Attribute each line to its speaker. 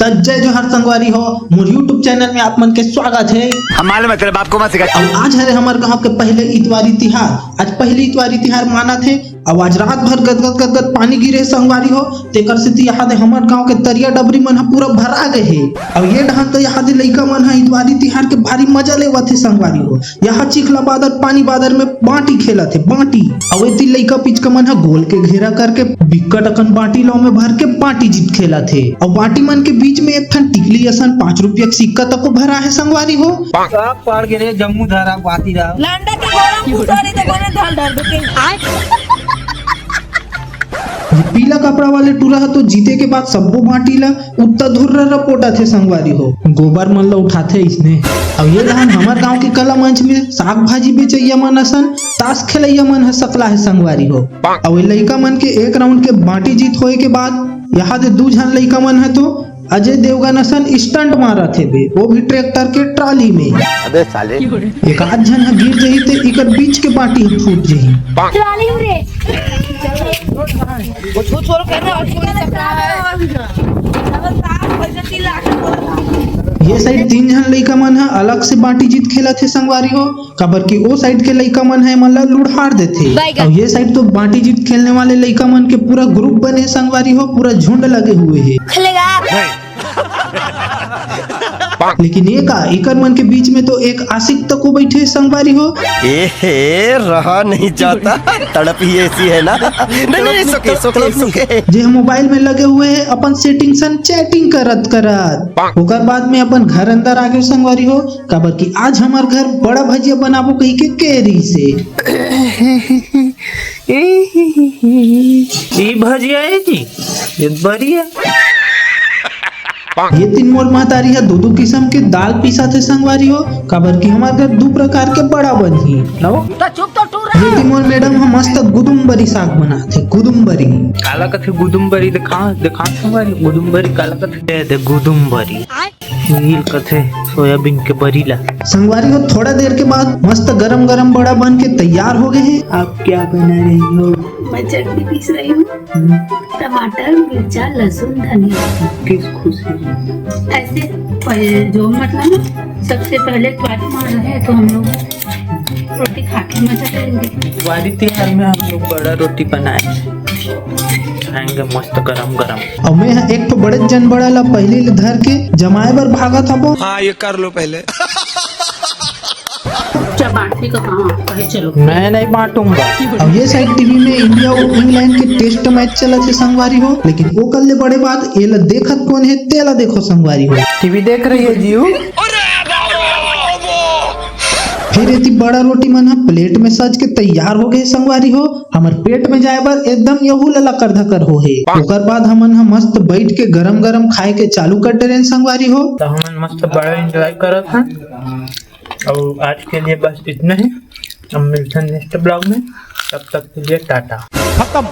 Speaker 1: जय जोहर संगवारी हो मोर यूट्यूब चैनल में आप मन के स्वागत है।
Speaker 2: हमारे मतलब आपको मत सिखा।
Speaker 1: आज है हमार गांव के पहले इतवारी तिहार। आज पहले इतवारी तिहार माना थे और आज रात भर गदगद पानी गिरे संगवारी हो। तेकर से यहाँ दे हमार गांव के तरिया डबरी मन पूरा भरा गए है। और ये ढंग तो यहाँ दे लइका मन इतवारी तिहार के भारी मजा लेवा थे संगवारी हो। यहाँ चिखला बादर पानी बादर में बांटी खेला थे बांटी। और ये लइका पिचका मन गोल के घेरा करके बिकट अकन बांटी लो में भर के बांटी जीत खेला थे। और बांटी मन के बीच में एक ठन टिकली असन 5 रुपया का सिक्का तक को भरा है संगवारी हो।
Speaker 3: सब पड़ गिरे जम्मू धारा बाती रहा
Speaker 4: लांडा के गोरम कुसारी तो बने ढाल ढाल के
Speaker 1: पीला कपड़ा वाले टूरा तो जीते के बाद सबको बांटीला उतना धुर रपोटा थे संगवारी हो। गोबर मन ला उठाते इसने। अब ये धान हमार गांव के कला मंच में साग भाजी बेचैया मन असन ताश खेलैया मन है सकला है संगवारी हो। अब लइका मन के एक राउंड के बांटी जीत होए के बाद यहाँ दे 2 जन लइका मन है तो अजय देवगन असन स्टंट मारा थे बे, वो भी ट्रैक्टर के ट्राली में।
Speaker 2: अबे साले
Speaker 1: एक आध जन गिर जही ते इकर बीच के बाटी फूट जही।
Speaker 4: ट्राली रे वो छोड़ करना और छोड़ सकता है
Speaker 1: ये साइड 3 जन लइका मन है अलग से बाटी जीत खेला थे संगवारी हो। कबर की वो साइड के लइका मन है मतलब लुढ़ार देते। और ये साइड तो बाटी जीत खेलने वाले लइका मन के पूरा ग्रुप बने संगवारी हो, पूरा झुंड लगे हुए है। लेकिन एकर मन के बीच में तो एक आशिक तक को बैठे संगवारी हो।
Speaker 2: रहा नहीं जाता तड़प ही ऐसी है ना। नहीं सुके
Speaker 1: जे मोबाइल में लगे हुए है अपन सेटिंग सन चैटिंग करत ओकर बाद में अपन घर अंदर आ गए संगवारी हो। काबर की आज हमार घर बड़ा भजिया बनाबो कही के केरी से।
Speaker 3: ये भजिया है जी ये बढ़िया।
Speaker 1: ये 3 मोल महतारी है 2 किस्म के दाल पीसा थे संगवारी हो। काबर की हमारे घर 2 प्रकार के बड़ा बनी नो
Speaker 4: तो चुप तो टूर
Speaker 1: ये 3 मोल मैडम हम मस्त गुदुम्बरी साग बना थे। गुदुम्बरी
Speaker 3: काला कथे गुदुम्बरी दिखा संगवारी गुदुम्बरी काला कथे दे गुदुम्बरी नील कथे सोयाबीन के बरीला
Speaker 1: संगवारी हो। थोड़ा देर के बाद मस्त गरम गरम बड़ा बन के तैयार हो गए हैं।
Speaker 3: आप क्या बना रही हो?
Speaker 5: मैं चटनी पीस रही हूँ। टमाटर मिर्चा लहसुन धनिया।
Speaker 3: किस खुशी
Speaker 5: ऐसे जो मतलब ना सबसे पहले पानी मार रहे हैं तो हम लोग रोटी खा के मजा करेंगे।
Speaker 3: वारी तिहार में हम लोग बड़ा रोटी बनाए खाएंगे मस्त गरम गरम।
Speaker 1: और मैं एक तो बड़े जन बड़ा ला पहले ले धर के जमाए बर भागा था वो।
Speaker 2: हाँ ये कर लो पहले।
Speaker 5: बांटने का कहाँ कहे चलो
Speaker 3: मैं नहीं बांटूंगा।
Speaker 1: और ये साइड टीवी में इंडिया और इंग्लैंड के टेस्ट मैच चला थे संगवारी हो। लेकिन वो कल ले बड़े बाद ये ला देखत कौन है तेला देखो संगवारी हो।
Speaker 3: टीवी देख रही है जीव।
Speaker 1: फिर इतनी बड़ा रोटी मन प्लेट में सज के तैयार हो गए संगवारी हो। हमार पेट में जाए बर एकदम यहू लला कर धकर हो है। ओकर बाद हमन मस्त बैठ के गरम गरम खाए के चालू कर दे संगवारी हो।
Speaker 3: तो हम मस्त बड़ा एंजॉय करत हैं और आज के लिए बस इतना ही। हम मिलते हैं नेक्स्ट ब्लॉग में, तब तक के लिए टाटा।
Speaker 2: खत्म।